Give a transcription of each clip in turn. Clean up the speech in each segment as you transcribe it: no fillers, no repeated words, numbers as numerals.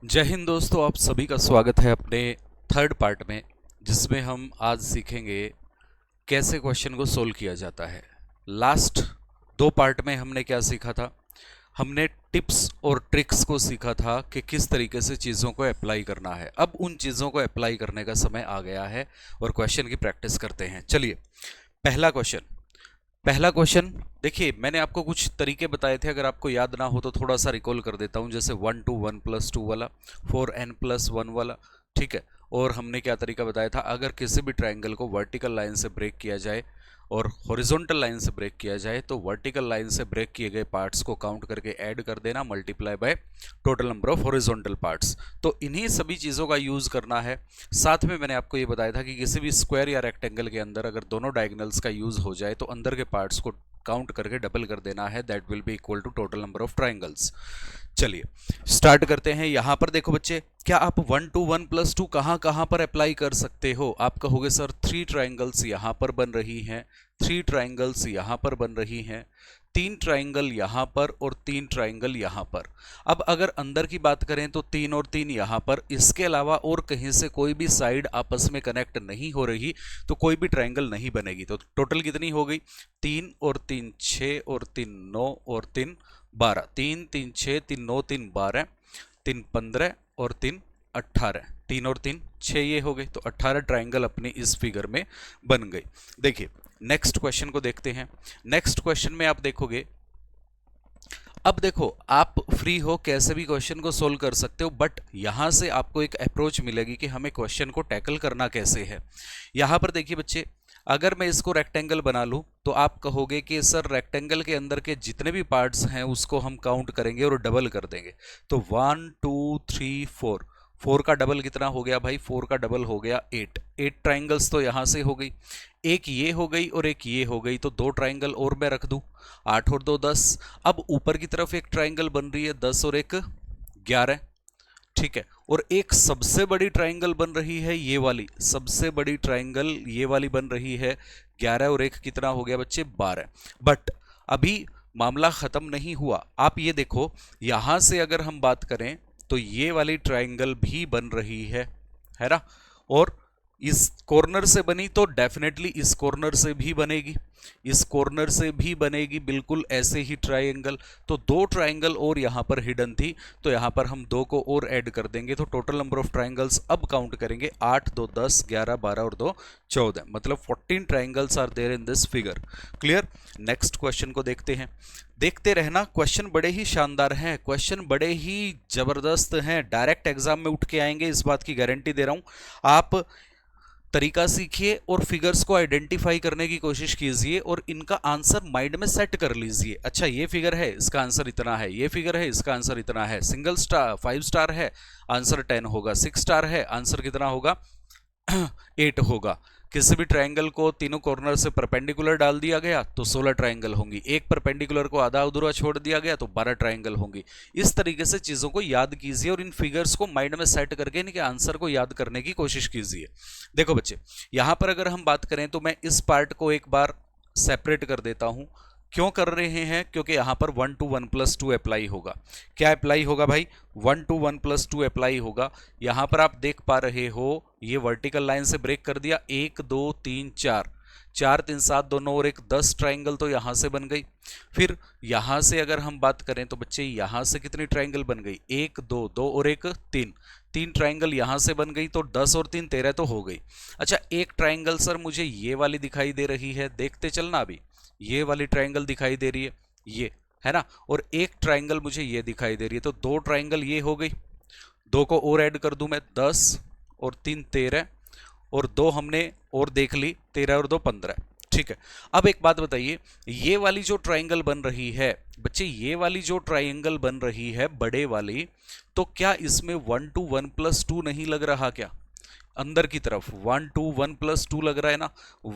जय हिंद दोस्तों, आप सभी का स्वागत है अपने थर्ड पार्ट में, जिसमें हम आज सीखेंगे कैसे क्वेश्चन को सोल्व किया जाता है। लास्ट दो पार्ट में हमने क्या सीखा था? हमने टिप्स और ट्रिक्स को सीखा था कि किस तरीके से चीज़ों को अप्लाई करना है। अब उन चीज़ों को अप्लाई करने का समय आ गया है और क्वेश्चन की प्रैक्टिस करते हैं। चलिए, पहला क्वेश्चन देखिए, मैंने आपको कुछ तरीके बताए थे, अगर आपको याद ना हो तो थोड़ा सा रिकॉल कर देता हूं। जैसे 1 to 1 + 2 वाला, 4n + 1 वाला, ठीक है। और हमने क्या तरीका बताया था, अगर किसी भी ट्राइंगल को वर्टिकल लाइन से ब्रेक किया जाए और हॉरिजॉन्टल लाइन से ब्रेक किया जाए तो वर्टिकल लाइन से ब्रेक किए गए पार्ट्स को काउंट करके ऐड कर देना, multiply by total number of horizontal parts. तो इन्हीं सभी चीज़ों का यूज़ करना है। साथ में मैंने आपको ये बताया था कि किसी भी स्क्वायर या रेक्टेंगल के अंदर अगर दोनों डायगोनल्स का यूज़ हो जाए तो अंदर के पार्ट्स को काउंट करके डबल कर देना है, that will be equal to total number of triangles. चलिए स्टार्ट करते हैं। यहां पर देखो बच्चे, क्या आप 1 to 1 + 2 कहां पर अप्लाई कर सकते हो? आप कहोगे सर 3 ट्राइंगल्स यहां पर बन रही हैं, 3 ट्राइंगल्स यहां पर बन रही हैं, 3 ट्राइंगल यहां पर और 3 ट्राइंगल यहां पर। अब अगर अंदर की बात करें तो 3 और 3 यहां पर, इसके अलावा और कहीं से कोई भी साइड आपस में कनेक्ट नहीं हो रही तो कोई भी ट्राइंगल नहीं बनेगी। तो टोटल कितनी हो गई? 3 और 3 6 और 3 9 और 3 12, 3 3 6 3 9 3 12, 3 15 और 3 18, 3 और 3 6, ये हो गए। तो 18 ट्राइंगल अपनी इस फिगर में बन गई। देखिए नेक्स्ट क्वेश्चन को देखते हैं। नेक्स्ट क्वेश्चन में आप देखोगे, अब देखो आप फ्री हो, कैसे भी क्वेश्चन को सोल्व कर सकते हो, बट यहां से आपको एक अप्रोच मिलेगी कि हमें क्वेश्चन को टैकल करना कैसे है। यहां पर देखिए बच्चे, अगर मैं इसको रेक्टेंगल बना लूं तो आप कहोगे कि सर रेक्टेंगल के अंदर के जितने भी पार्ट्स हैं उसको हम काउंट करेंगे और डबल कर देंगे। तो 1 2 3 4, 4 का डबल कितना हो गया भाई? 4 का डबल हो गया 8। 8 ट्राइंगल्स तो यहां से हो गई, एक ये हो गई और एक ये हो गई, तो 2 ट्राइंगल और मैं रख दूं, 8 और 2 10। अब ऊपर की तरफ एक ट्राइंगल बन रही है 10 और 1 11, ठीक है। और एक सबसे बड़ी ट्राइंगल बन रही है ये वाली, सबसे बड़ी ट्राइंगल ये वाली बन रही है 11 और 1 कितना हो गया बच्चे? 12। बट अभी मामला खत्म नहीं हुआ। आप ये देखो, यहां से अगर हम बात करें तो ये वाली ट्राइंगल भी बन रही है ना? और इस कॉर्नर से बनी तो डेफिनेटली इस कॉर्नर से भी बनेगी, इस कॉर्नर से भी बनेगी, बिल्कुल ऐसे ही ट्राइंगल। तो 2 ट्राइंगल और यहां पर हिडन थी, तो यहां पर हम 2 को और ऐड कर देंगे, तो टोटल नंबर ऑफ ट्राइंगल्स अब काउंट करेंगे 8 2 10 11 12 और 2 14, मतलब 14 triangles are there in this figure. Clear? Next question को देखते हैं। देखते रहना, क्वेश्चन बड़े ही शानदार हैं, क्वेश्चन बड़े ही जबरदस्त हैं, डायरेक्ट एग्जाम में उठ के आएंगे, इस बात की गारंटी दे रहा हूं। आप तरीका सीखिए और फिगर्स को आइडेंटिफाई करने की कोशिश कीजिए और इनका आंसर माइंड में सेट कर लीजिए। अच्छा, ये फिगर है, इसका आंसर इतना है, ये फिगर है, इसका आंसर इतना है, सिंगल स्टार 5 स्टार है, आंसर 10 होगा, 6 स्टार है, आंसर कितना होगा? 8 होगा। किसी भी ट्रायंगल को तीनों कॉर्नर से परपेंडिकुलर डाल दिया गया तो 16 ट्रायंगल होंगी, एक परपेंडिकुलर को आधा अधूरा छोड़ दिया गया तो 12 ट्रायंगल होंगी। इस तरीके से चीजों को याद कीजिए और इन फिगर्स को माइंड में सेट करके इनके आंसर को याद करने की कोशिश कीजिए। देखो बच्चे, यहां पर अगर हम बात करें तो मैं इस पार्ट को एक बार सेपरेट कर देता हूं। क्यों कर रहे हैं? क्योंकि यहां पर 1 to 1 + 2 अप्लाई होगा। क्या अप्लाई होगा भाई? 1 to 1 + 2 अप्लाई होगा। यहां पर आप देख पा रहे हो, ये वर्टिकल लाइन से ब्रेक कर दिया, 1 2 3 4, 4 3 7 दोनों और एक 10 ट्राइंगल तो यहां से बन गई। फिर यहां से अगर हम बात करें तो बच्चे यहां से कितनी ट्राइंगल बन गई? 1 2 2 और एक 3, 3 ट्राइंगल यहां से बन गई, तो 10 और 3 13 तो हो गई। अच्छा, एक ट्राइंगल सर मुझे ये वाली दिखाई दे रही है, देखते चलना। अभी ये वाली ट्राइंगल दिखाई दे रही है, ये है ना, और एक ट्राइंगल मुझे ये दिखाई दे रही है, तो 2 ट्राइंगल ये हो गई, 2 को और ऐड कर दूं मैं, 10 और 3 13 और 2 हमने और देख ली, 13 और 2 15। ठीक है। अब एक बात बताइए, ये वाली जो ट्राइंगल बन रही है बच्चे, ये वाली जो ट्राइंगल बन रही है बड़े वाली, तो क्या इसमें 1 to 1 + 2 नहीं लग रहा? क्या अंदर की तरफ 1 to 1 + 2 लग रहा है ना?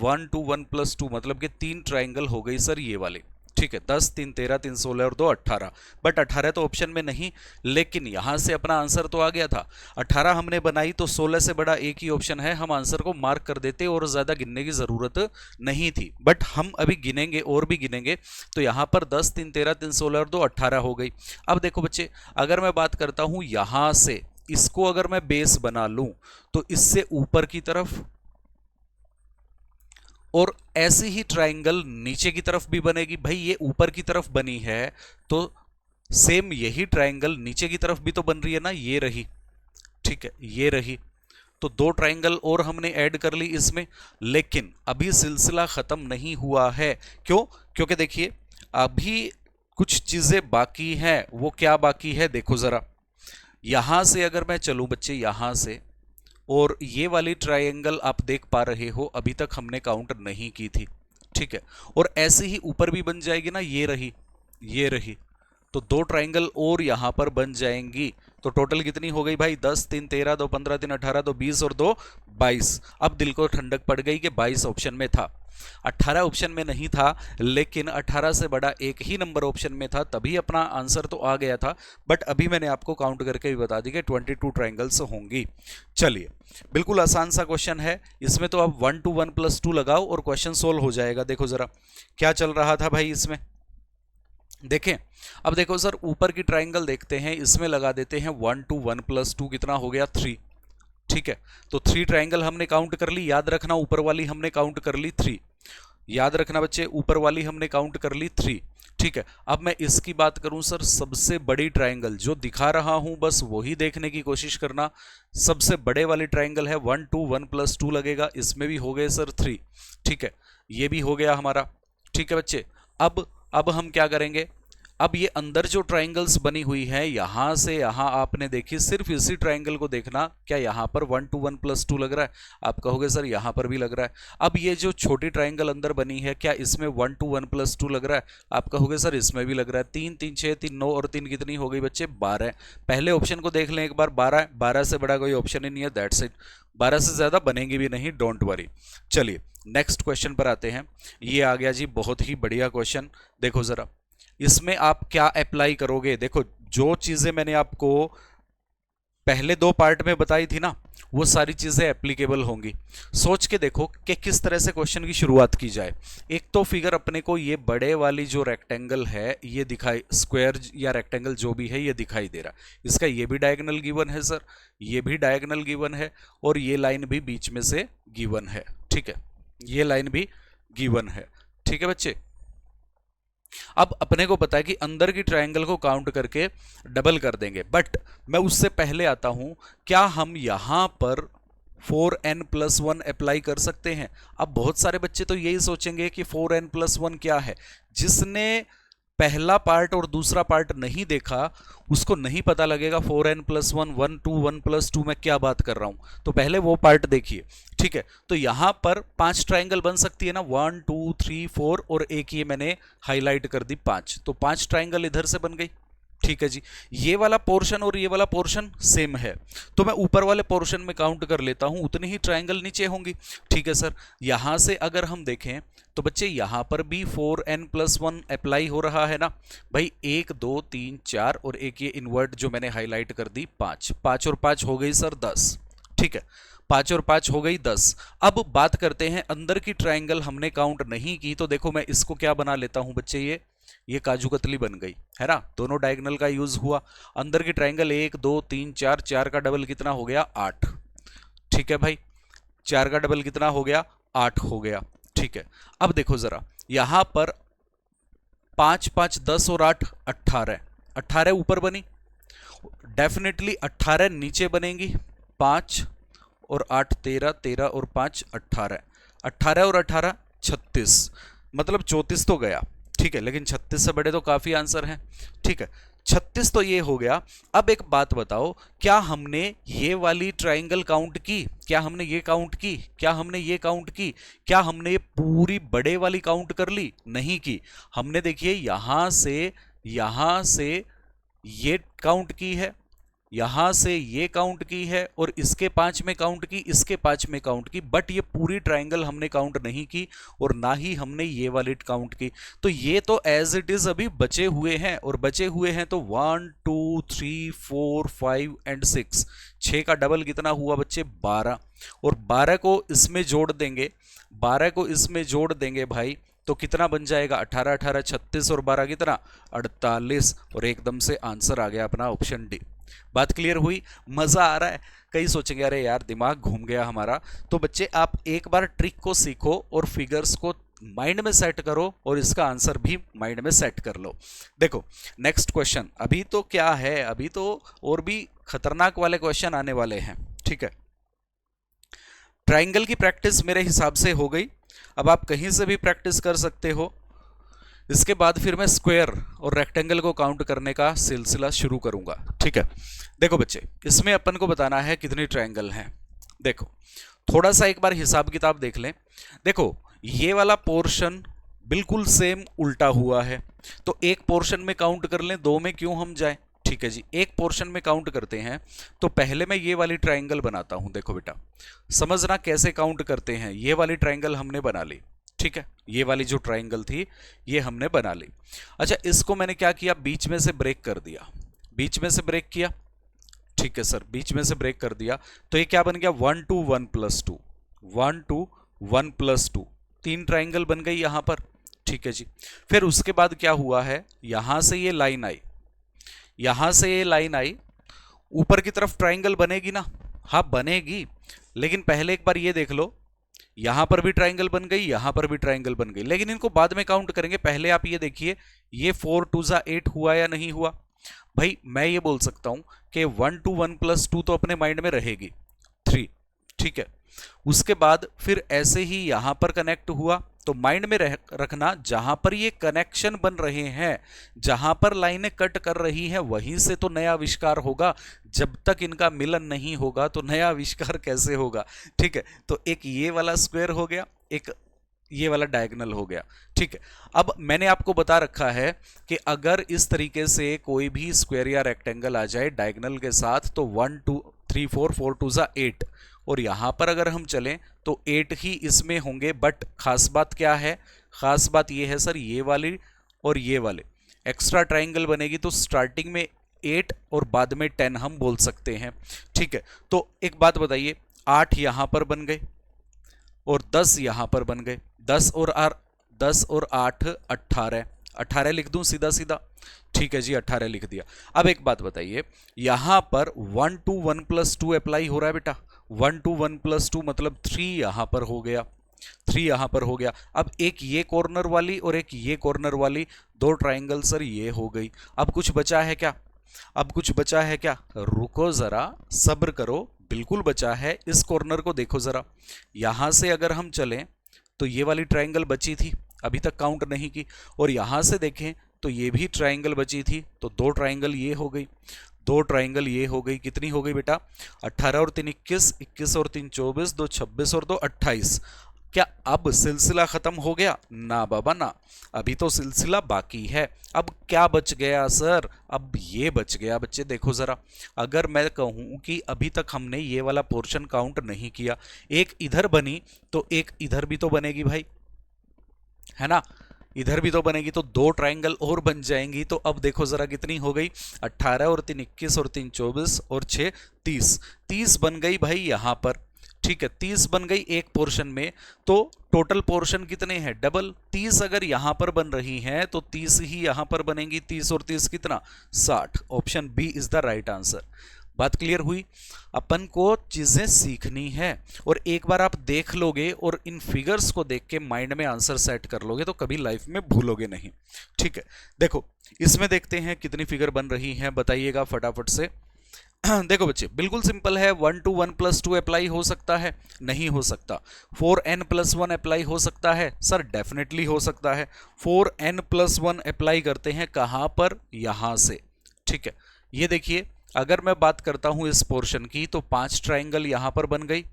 1 to 1 + 2 मतलब कि 3 ट्राइंगल हो गई सर ये वाले। ठीक है, 10 3 13 3 16 और 2 18, बट 18 तो ऑप्शन में नहीं, लेकिन यहां से अपना आंसर तो आ गया था। 18 हमने बनाई तो 16 से बड़ा एक ही ऑप्शन है, हम आंसर को मार्क कर देते और ज्यादा गिनने की जरूरत नहीं थी, बट हम अभी गिनेंगे और भी गिनेंगे। तो यहां पर 10 3 13 3 16 और 2 18 हो गई। अब देखो बच्चे, अगर मैं बात करता हूं यहां से, इसको अगर मैं बेस बना लूं तो इससे ऊपर की तरफ, और ऐसी ही ट्राइंगल नीचे की तरफ भी बनेगी। भाई ये ऊपर की तरफ बनी है तो सेम यही ट्राइंगल नीचे की तरफ भी तो बन रही है ना, ये रही, ठीक है, ये रही। तो दो ट्राइंगल और हमने ऐड कर ली इसमें, लेकिन अभी सिलसिला खत्म नहीं हुआ है। क्यों? क्योंकि देखिए अभी कुछ चीजें बाकी हैं। वो क्या बाकी है देखो जरा, यहां से अगर मैं चलूं बच्चे, यहां से, और ये वाली ट्रायंगल आप देख पा रहे हो अभी तक हमने काउंट नहीं की थी, ठीक है, और ऐसे ही ऊपर भी बन जाएगी ना, ये रही, ये रही। तो दो ट्रायंगल और यहां पर बन जाएंगी। तो टोटल कितनी हो गई भाई? 10 3 13, 2 15, 3 18, 2 20 और 2 22। अब दिल को ठंडक पड़ गई कि 22 ऑप्शन में था, 18 ऑप्शन में नहीं था, लेकिन 18 से बड़ा एक ही नंबर ऑप्शन में था, तभी अपना आंसर तो आ गया था। बट अभी मैंने आपको काउंट करके भी बता दी कि 22 ट्राइंगल्स होंगी। चलिए, बिल्कुल आसान सा क्वेश्चन है, इसमें तो अब 1 to 1 + 2 लगाओ और क्वेश्चन सोल्व हो जाएगा। देखो जरा क्या चल रहा था भाई इसमें, देखें। अब देखो सर, ऊपर की ट्राइंगल देखते हैं, इसमें लगा देते हैं 1 to 1 + 2 कितना हो गया? 3, ठीक है। तो 3 ट्राइंगल हमने काउंट कर ली, याद रखना ऊपर वाली हमने काउंट कर ली 3, याद रखना बच्चे ऊपर वाली हमने काउंट कर ली 3, ठीक है। अब मैं इसकी बात करूं सर, सबसे बड़ी ट्राइंगल जो दिखा रहा हूं बस वही देखने की कोशिश करना। सबसे बड़े वाली ट्राइंगल है 1 to 1 + 2 लगेगा, इसमें भी हो गए सर 3, ठीक है, ये भी हो गया हमारा, ठीक है बच्चे। अब हम क्या करेंगे, अब ये अंदर जो ट्राइंगल्स बनी हुई है यहां से यहां आपने देखी, सिर्फ इसी ट्राइंगल को देखना, क्या यहां पर 1 to 1 + 2 लग रहा है? आप कहोगे सर यहां पर भी लग रहा है। अब ये जो छोटी ट्राइंगल अंदर बनी है, क्या इसमें 1 to 1 + 2 लग रहा है? आप कहोगे सर इसमें भी लग रहा है। 3 3 6 3 9 और 3 कितनी हो गई बच्चे? 12। पहले ऑप्शन को देख लें एक बार, 12, 12 से बड़ा कोई ऑप्शन ही नहीं है, दैट्स इट। 12 से ज्यादा बनेंगी भी नहीं, डोंट वरी। चलिए नेक्स्ट क्वेश्चन पर आते हैं। ये आ गया जी बहुत ही बढ़िया क्वेश्चन। देखो जरा इसमें आप क्या अप्लाई करोगे। देखो जो चीजें मैंने आपको पहले दो पार्ट में बताई थी ना, वो सारी चीजें एप्लीकेबल होंगी। सोच के देखो कि किस तरह से क्वेश्चन की शुरुआत की जाए। एक तो फिगर अपने को ये बड़े वाली जो रेक्टेंगल है ये दिखाई, स्क्वायर या रेक्टेंगल जो भी है ये दिखाई दे रहा, इसका ये भी डायगोनल गिवन है सर, ये भी डायगोनल गिवन है, और ये लाइन भी बीच में से गिवन है, ठीक है, ये लाइन भी गिवन है, ठीक है बच्चे। अब अपने को पता है कि अंदर की ट्रायंगल को काउंट करके डबल कर देंगे, बट मैं उससे पहले आता हूं, क्या हम यहां पर 4n + 1 अप्लाई कर सकते हैं? अब बहुत सारे बच्चे तो यही सोचेंगे कि 4n + 1 क्या है। जिसने पहला पार्ट और दूसरा पार्ट नहीं देखा उसको नहीं पता लगेगा 4n + 1 1 to 1 + 2 में क्या बात कर रहा हूं। तो पहले वो पार्ट देखिए, ठीक है। तो यहां पर 5 ट्राइंगल बन सकती है ना, 1 2 3 4, और एक ये मैंने हाईलाइट कर दी 5, तो 5 ट्राइंगल इधर से बन गई, ठीक है जी। ये वाला पोर्शन और ये वाला पोर्शन सेम है, तो मैं ऊपर वाले पोर्शन में काउंट कर लेता हूं, उतनी ही ट्राइंगल नीचे होंगी, ठीक है सर। यहां से अगर हम देखें तो बच्चे यहां पर भी 4n + 1 अप्लाई हो रहा है ना भाई। 1 2 3 4 और एक ये इन्वर्ट जो मैंने हाईलाइट कर दी 5, 5 और 5 हो गई सर 10, ठीक है, 5 और 5 हो गई 10। अब बात करते हैं अंदर की ट्राइंगल हमने काउंट नहीं की, तो देखो मैं इसको क्या बना लेता हूं बच्चे, ये काजू कतली बन गई है ना, दोनों डायगोनल का यूज हुआ। अंदर की ट्राइंगल 1 2 3 4, 4 का डबल कितना हो गया? 8, ठीक है भाई, 4 का डबल कितना हो गया? 8 हो गया, ठीक है। अब देखो जरा यहां पर 5 5 10 और 8 18, 18 ऊपर बनी, डेफिनेटली 18 नीचे बनेंगी, 5 और 8 13, 13 और 5 18, 18 और 18 36, मतलब 34 तो गया, ठीक है, लेकिन 36 से बड़े तो काफी आंसर हैं, ठीक है, 36 तो ये हो गया। अब एक बात बताओ, क्या हमने ये वाली ट्राइंगल काउंट की? क्या हमने ये काउंट की? क्या हमने ये काउंट की? क्या हमने ये पूरी बड़े वाली काउंट कर ली? नहीं की। हमने देखिए यहां से ये काउंट की है, यहां से ये काउंट की है, और इसके 5 में काउंट की, इसके 5 में काउंट की, बट ये पूरी ट्राइंगल हमने काउंट नहीं की, और ना ही हमने ये वाली काउंट की। तो ये तो एज इट इज अभी बचे हुए हैं, और बचे हुए हैं तो 1 2 3 4 5 एंड 6, 6 का डबल कितना हुआ बच्चे? 12, और 12 को इसमें जोड़ देंगे, 12 को इसमें जोड़ देंगे भाई, तो कितना बन जाएगा? 18 18 36 और 12 कितना? 48, और एकदम से आंसर आ गया अपना ऑप्शन डी। बात क्लियर हुई? मजा आ रहा है? कई सोचेंगे अरे यार दिमाग घूम गया हमारा। तो बच्चे आप एक बार ट्रिक को सीखो और फिगर्स को माइंड में सेट करो और इसका आंसर भी माइंड में सेट कर लो। देखो नेक्स्ट क्वेश्चन, अभी तो क्या है, अभी तो और भी खतरनाक वाले क्वेश्चन आने वाले हैं। ठीक है, ट्राइंगल की प्रैक्टिस मेरे हिसाब से हो गई। अब आप कहीं से भी प्रैक्टिस कर सकते हो। इसके बाद फिर मैं स्क्वायर और रेक्टेंगल को काउंट करने का सिलसिला शुरू करूंगा। ठीक है, देखो बच्चे, इसमें अपन को बताना है कितने ट्रायंगल हैं। देखो थोड़ा सा एक बार हिसाब किताब देख लें। देखो ये वाला पोर्शन बिल्कुल सेम उल्टा हुआ है, तो एक पोर्शन में काउंट कर लें, दो में क्यों हम जाएं। ठीक है जी, एक पोर्शन में काउंट करते हैं। तो पहले मैं ये वाली ट्रायंगल बनाता हूं। देखो बेटा समझना कैसे काउंट करते हैं। ये वाली ट्रायंगल हमने बना ली। ठीक है, ये वाली जो ट्रायंगल थी ये हमने बना ली। अच्छा, इसको मैंने क्या किया, बीच में से ब्रेक कर दिया। बीच में से ब्रेक किया। ठीक है सर, बीच में से ब्रेक कर दिया तो ये क्या बन गया, 1 2 1 + 2, 1 2 1 + 2, तीन ट्रायंगल बन गई यहां पर। ठीक है जी, फिर उसके बाद क्या हुआ है, यहां से ये लाइन आई, यहां से ये लाइन आई, ऊपर की तरफ ट्रायंगल बनेगी ना। हाँ बनेगी, लेकिन पहले एक बार ये देख लो, यहां पर भी ट्रायंगल बन गई, यहां पर भी ट्रायंगल बन गई, लेकिन इनको बाद में काउंट करेंगे। पहले आप ये देखिए, ये 4 2 8 हुआ या नहीं हुआ। भाई मैं ये बोल सकता हूं कि 1 2 1 + 2 तो अपने माइंड में रहेगी 3। ठीक है, उसके बाद फिर ऐसे ही यहां पर कनेक्ट हुआ, तो माइंड में रखना जहां पर ये कनेक्शन बन रहे हैं, जहां पर लाइनें कट कर रही हैं, वहीं से तो नया आविष्कार होगा। जब तक इनका मिलन नहीं होगा तो नया आविष्कार कैसे होगा। ठीक है, तो एक ये वाला स्क्वायर हो गया, एक ये वाला डायगोनल हो गया। ठीक है, अब मैंने आपको बता रखा है कि अगर इस तरीके से कोई भी स्क्वायर या रेक्टेंगल आ जाए डायगोनल के साथ, तो 1 2 3 4 4 2 8, और यहां पर अगर हम चलें तो 8 ही इसमें होंगे। बट खास बात क्या है, खास बात ये है सर, ये वाली और ये वाले एक्स्ट्रा ट्रायंगल बनेगी, तो स्टार्टिंग में 8 और बाद में 10 हम बोल सकते हैं। ठीक है, तो एक बात बताइए, 8 यहां पर बन गए और 10 यहां पर बन गए। 10 और 8 18, 18 लिख दूं सीधा सीधा। ठीक है जी, 18 लिख दिया। अब एक बात बताइए, यहां पर 1 2 1 + 2 अप्लाई हो रहा है बेटा। 1 2 1 + 2 मतलब 3 यहां पर हो गया, 3 यहां पर हो गया। अब एक ये कॉर्नर वाली और एक ये कॉर्नर वाली, दो ट्राइंगल सर ये हो गई। अब कुछ बचा है क्या, अब कुछ बचा है क्या, रुको जरा सब्र करो, बिल्कुल बचा है। इस कॉर्नर को देखो जरा, यहां से अगर हम चलें तो ये वाली ट्रायंगल बची थी, अभी तक काउंट नहीं की, और यहां से देखें तो ये भी ट्रायंगल बची थी, तो दो ट्रायंगल ये हो गई, दो ट्रायंगल ये हो गई। कितनी हो गई बेटा, 18 और 3 21, 21 और 3 24, 2 26 और 2 28। क्या अब सिलसिला खत्म हो गया? ना बाबा ना, अभी तो सिलसिला बाकी है। अब क्या बच गया सर, अब ये बच गया बच्चे। देखो जरा, अगर मैं कहूं कि अभी तक हमने ये वाला पोर्शन काउंट नहीं किया, एक इधर बनी तो एक इधर भी तो बनेगी भाई, है ना, इधर भी तो बनेगी, तो दो ट्रायंगल और बन जाएंगी। तो अब देखो जरा कितनी हो गई, 18 और 3 21 और 3 24 और 6 30, 30 बन गई भाई यहां पर। ठीक है, 30 बन गई एक पोर्शन में, तो टोटल पोर्शन कितने हैं, डबल। 30 अगर यहां पर बन रही हैं तो 30 ही यहां पर बनेंगी। 30 और 30 कितना, 60। Option B is the right answer. बात क्लियर हुई? अपन को चीजें सीखनी है, और एक बार आप देख लोगे और इन फिगर्स को देख के माइंड में आंसर सेट कर लोगे तो कभी लाइफ में भूलोगे नहीं। ठीक है, देखो इसमें देखते हैं कितनी फिगर बन रही हैं, बताइएगा फटाफट से। देखो बच्चे बिल्कुल सिंपल है। 1 2 1 + 2 अप्लाई हो सकता है? नहीं हो सकता। 4n + 1 अप्लाई हो सकता है? सर डेफिनेटली हो सकता है। 4n + 1 अप्लाई करते हैं कहां पर, यहां से। ठीक है, ये देखिए, अगर मैं बात करता हूं इस पोर्शन की, तो 5 ट्रायंगल यहां पर बन गई।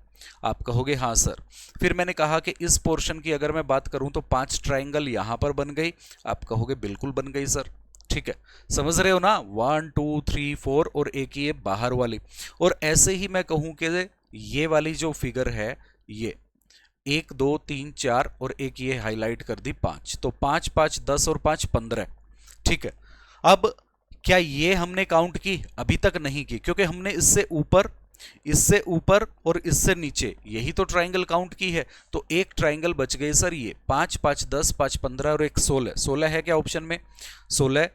आप कहोगे हाँ सर। फिर मैंने कहा कि इस पोर्शन की अगर मैं बात करूं तो 5 ट्रायंगल यहां पर बन गई। आप कहोगे बिल्कुल बन गई सर। ठीक है, समझ रहे हो ना, 1 2 3 4 और एक ये बाहर वाली। और ऐसे ही मैं कहूं कि ये वाली जो फिगर है, ये 1 2 3 4 और एक ये हाईलाइट कर दी 5, तो 5 5 10 और 5 15। ठीक है, अब क्या ये हमने काउंट की? अभी तक नहीं की, क्योंकि हमने इससे ऊपर और इससे नीचे यही तो ट्रायंगल काउंट की है। तो एक ट्रायंगल बच गए सर, ये 5 5 10 5 15 और एक 16। 16 है क्या ऑप्शन में? 16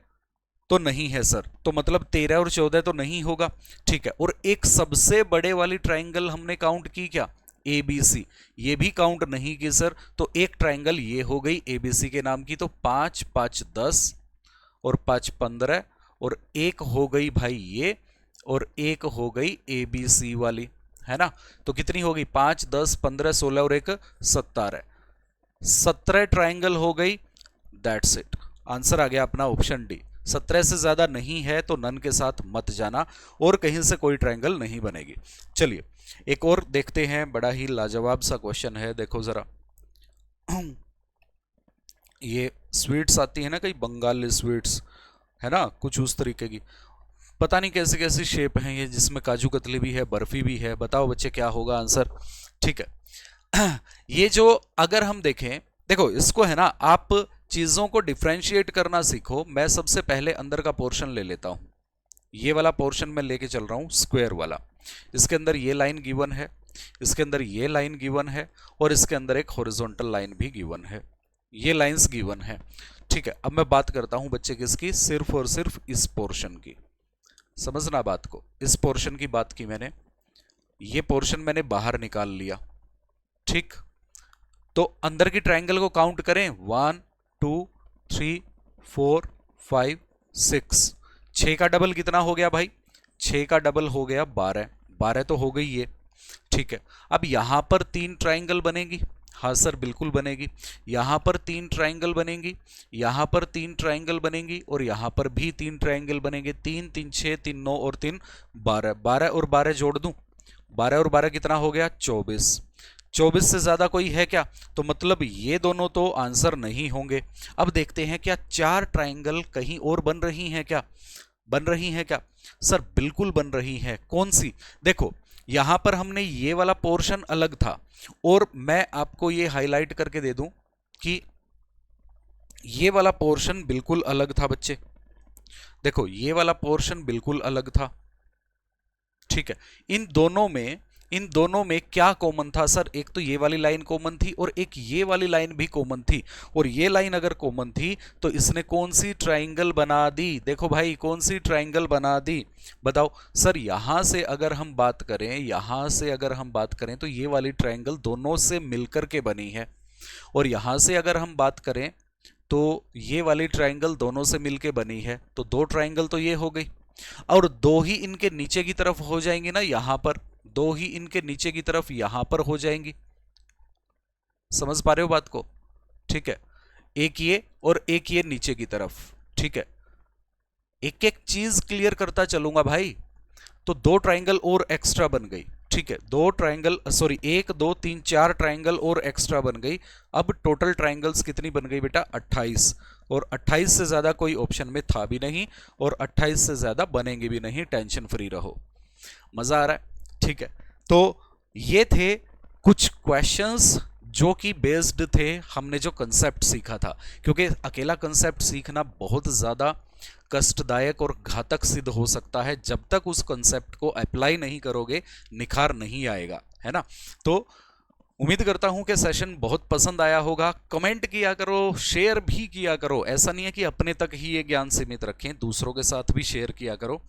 तो नहीं है सर, तो मतलब 13 और 14 तो नहीं होगा, ठीक है। और एक सबसे बड़े वाली ट्राइंगल हमने काउंट की क्या, ABC, ये भी काउंट नहीं की सर। तो एक ट्राइंगल ये हो गई ABC के नाम की, तो 5 5 10 और 5 15, और एक हो गई भाई ये, और एक हो गई ABC वाली, है ना। तो कितनी होगी, 5 10 15 16 और एक 17, 17 ट्राइंगल हो गई। दैट्स इट, आंसर आ गया अपना ऑप्शन डी। 17 से ज्यादा नहीं है तो नन के साथ मत जाना, और कहीं से कोई ट्राइंगल नहीं बनेगी। चलिए एक और देखते हैं, बड़ा ही लाजवाब सा क्वेश्चन है, देखो जरा। ये स्वीट्स आती है ना, कई बंगाली स्वीट्स, है ना, कुछ उस तरीके की, पता नहीं कैसी कैसी शेप है ये, जिसमें काजू कतली भी है, बर्फी भी है। बताओ बच्चे क्या होगा आंसर, ठीक है। ये जो अगर हम देखें, देखो इसको है ना, आप चीजों को डिफ्रेंशिएट करना सीखो। मैं सबसे पहले अंदर का पोर्शन ले लेता हूं, ये वाला पोर्शन मैं लेके चल रहा हूं, स्क्वायर वाला। इसके अंदर ये लाइन गिवन है, इसके अंदर ये लाइन गिवन है, और इसके अंदर एक हॉरिजॉन्टल लाइन भी गिवन है, ये लाइंस गिवन है, ठीक है। अब मैं बात करता हूं बच्चे किसकी, सिर्फ और सिर्फ इस पोर्शन की। समझना बात को, इस पोर्शन की बात की मैंने, ये पोर्शन मैंने बाहर निकाल लिया, ठीक। तो अंदर की ट्राइंगल को काउंट करें, 1 2 3 4 5 6, 6 का डबल कितना हो गया भाई, 6 का डबल हो गया 12, 12 तो हो गई ये, ठीक है। अब यहां पर 3 ट्राइंगल बनेगी, हाँ सर बिल्कुल बनेगी। यहां पर 3 ट्राइंगल बनेंगी, यहां पर 3 ट्राइंगल बनेंगी, और यहां पर भी 3 ट्राइंगल बनेंगे। 3 3 6 3 9 और 3 12, 12 और 12 जोड़ दूं, 12 और 12 कितना हो गया, 24। 24 से ज्यादा कोई है क्या, तो मतलब ये दोनों तो आंसर नहीं होंगे। अब देखते हैं क्या 4 ट्राइंगल कहीं और बन रही हैं क्या, बन रही हैं क्या, सर बिल्कुल बन रही हैं। कौन सी, देखो यहां पर हमने ये वाला पोर्शन अलग था, और मैं आपको ये हाईलाइट करके दे दूं कि ये वाला पोर्शन बिल्कुल अलग था बच्चे, देखो ये वाला पोर्शन बिल्कुल अलग था, ठीक है। इन दोनों में क्या कॉमन था सर, एक तो ये वाली लाइन कॉमन थी, और एक ये वाली लाइन भी कॉमन थी। और ये लाइन अगर कॉमन थी तो इसने कौन सी ट्राइंगल बना दी, देखो भाई कौन सी ट्राइंगल बना दी, बताओ सर। यहां से अगर हम बात करें, यहां से अगर हम बात करें तो ये वाली ट्राइंगल दोनों से मिलकर के बनी है, और यहां से अगर हम बात करें तो ये वाली ट्राइंगल दोनों से मिलकर बनी है। तो 2 ट्राइंगल तो ये हो गई, और 2 ही इनके नीचे की तरफ हो जाएंगी ना, यहां पर 2 ही इनके नीचे की तरफ यहां पर हो जाएंगी। समझ पा रहे हो बात को, ठीक है। एक ये और एक ये नीचे की तरफ, ठीक है। एक एक चीज क्लियर करता चलूंगा भाई। तो 2 ट्राइंगल और एक्स्ट्रा बन गई, ठीक है। 2 ट्राइंगल, सॉरी 1 2 3 4 ट्राइंगल और एक्स्ट्रा बन गई। अब टोटल ट्राइंगल्स कितनी बन गई बेटा, 28, और 28 से ज्यादा कोई ऑप्शन में था भी नहीं, और 28 से ज्यादा बनेंगे भी नहीं, टेंशन फ्री रहो। मजा आ रहा है, ठीक है। तो ये थे कुछ क्वेश्चंस जो कि बेस्ड थे, हमने जो कंसेप्ट सीखा था, क्योंकि अकेला कंसेप्ट सीखना बहुत ज्यादा कष्टदायक और घातक सिद्ध हो सकता है। जब तक उस कंसेप्ट को अप्लाई नहीं करोगे निखार नहीं आएगा, है ना। तो उम्मीद करता हूं कि सेशन बहुत पसंद आया होगा। कमेंट किया करो, शेयर भी किया करो, ऐसा नहीं है कि अपने तक ही ये ज्ञान सीमित रखें, दूसरों के साथ भी शेयर किया करो,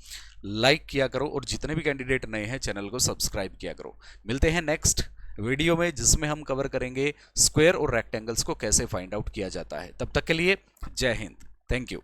लाइक किया करो, और जितने भी कैंडिडेट नए हैं चैनल को सब्सक्राइब किया करो। मिलते हैं नेक्स्ट वीडियो में, जिसमें हम कवर करेंगे स्क्वायर और रेक्टेंगल्स को कैसे फाइंड आउट किया जाता है। तब तक के लिए जय हिंद, थैंक यू।